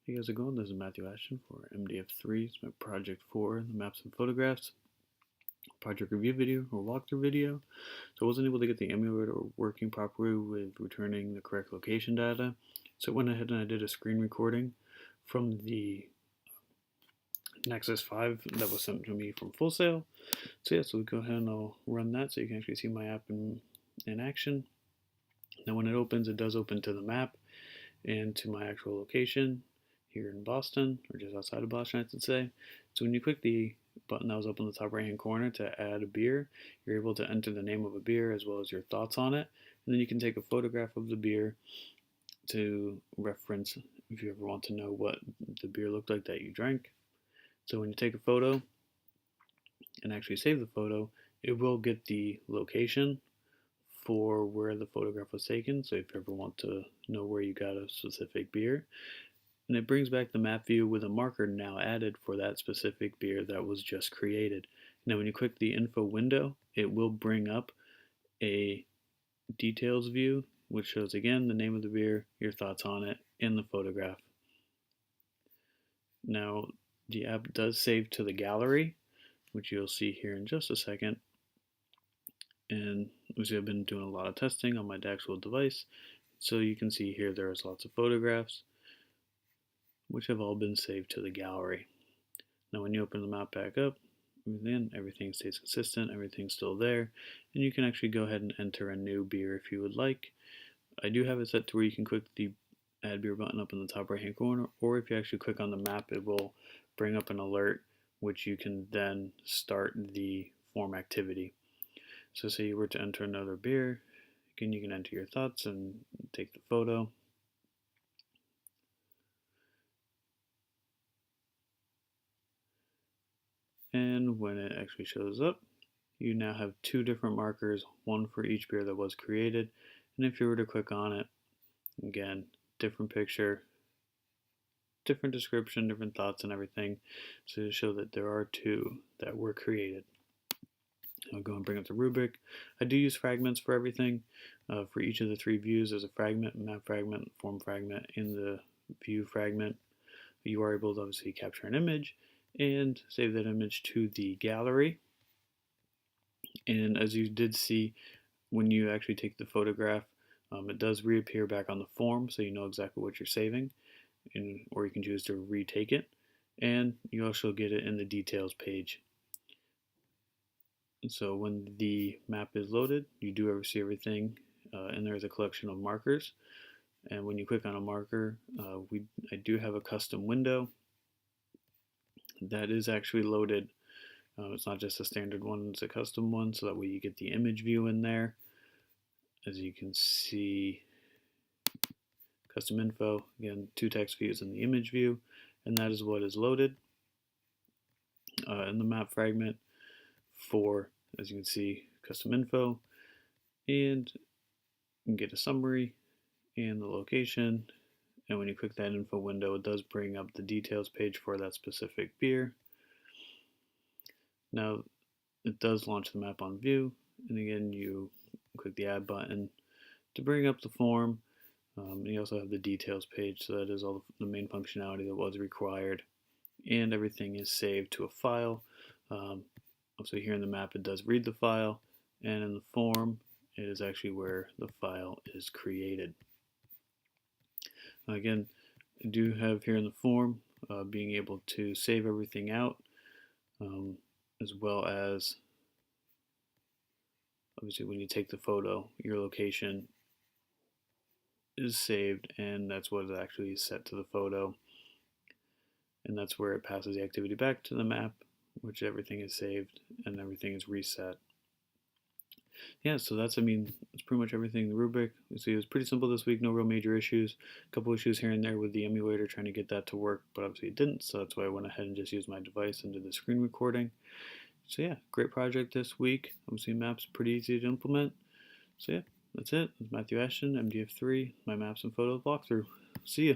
Hey, how's it going? This is Matthew Ashton for MDF3. It's my project for the Maps and Photographs project review video or walkthrough video. So I wasn't able to get the emulator working properly with returning the correct location data. So I went ahead and I did a screen recording from the Nexus 5 that was sent to me from Full Sail. So yeah, so we'll go ahead and I'll run that so you can actually see my app in action. Now when it opens, it does open to the map and to my actual location here in Boston, or just outside of Boston, I should say. So when you click the button that was up in the top right hand corner to add a beer, you're able to enter the name of a beer as well as your thoughts on it. And then you can take a photograph of the beer to reference if you ever want to know what the beer looked like that you drank. So when you take a photo and actually save the photo, it will get the location for where the photograph was taken. So if you ever want to know where you got a specific beer, and it brings back the map view with a marker now added for that specific beer that was just created. Now when you click the info window, it will bring up a details view, which shows again the name of the beer, your thoughts on it, and the photograph. Now the app does save to the gallery, which you'll see here in just a second. And obviously I've been doing a lot of testing on my actual device, so you can see here there's lots of photographs which have all been saved to the gallery. Now when you open the map back up, everything stays consistent, everything's still there, and you can actually go ahead and enter a new beer if you would like. I do have it set to where you can click the add beer button up in the top right hand corner, or if you actually click on the map, it will bring up an alert which you can then start the form activity. So say you were to enter another beer, you can enter your thoughts and take the photo. And when it actually shows up, you now have two different markers, one for each beer that was created. And if you were to click on it, again, different picture, different description, different thoughts and everything, so to show that there are two that were created. I'll go and bring up the rubric. I do use fragments for everything. For each of the three views, there's a fragment, map fragment, form fragment. In the view fragment, you are able to obviously capture an image and save that image to the gallery. And as you did see, when you actually take the photograph, it does reappear back on the form, so you know exactly what you're saving, or you can choose to retake it. And you also get it in the details page. And so when the map is loaded, you do ever see everything, and there's a collection of markers. And when you click on a marker, I do have a custom window that is actually loaded. It's not just a standard one, it's a custom one, so that way you get the image view in there. As you can see, custom info, again, two text views in the image view, and that is what is loaded in the map fragment for, as you can see, custom info, and you can get a summary and the location. And when you click that info window, it does bring up the details page for that specific beer. Now it does launch the map on view, and again you click the add button to bring up the form. You also have the details page, so that is all the main functionality that was required, and everything is saved to a file. Also here in the map it does read the file, and in the form it is actually where the file is created. Again, I do have here in the form being able to save everything out, as well as obviously when you take the photo, your location is saved, and that's what is actually set to the photo, and that's where it passes the activity back to the map, which everything is saved and everything is reset. Yeah, so that's pretty much everything in the rubric. So it was pretty simple this week, no real major issues. A couple issues here and there with the emulator trying to get that to work, but obviously it didn't, so that's why I went ahead and just used my device and did the screen recording. So yeah, great project this week. Obviously Maps pretty easy to implement. So yeah, that's it. It's Matthew Ashton, MDF3, my Maps and Photos walkthrough. See ya.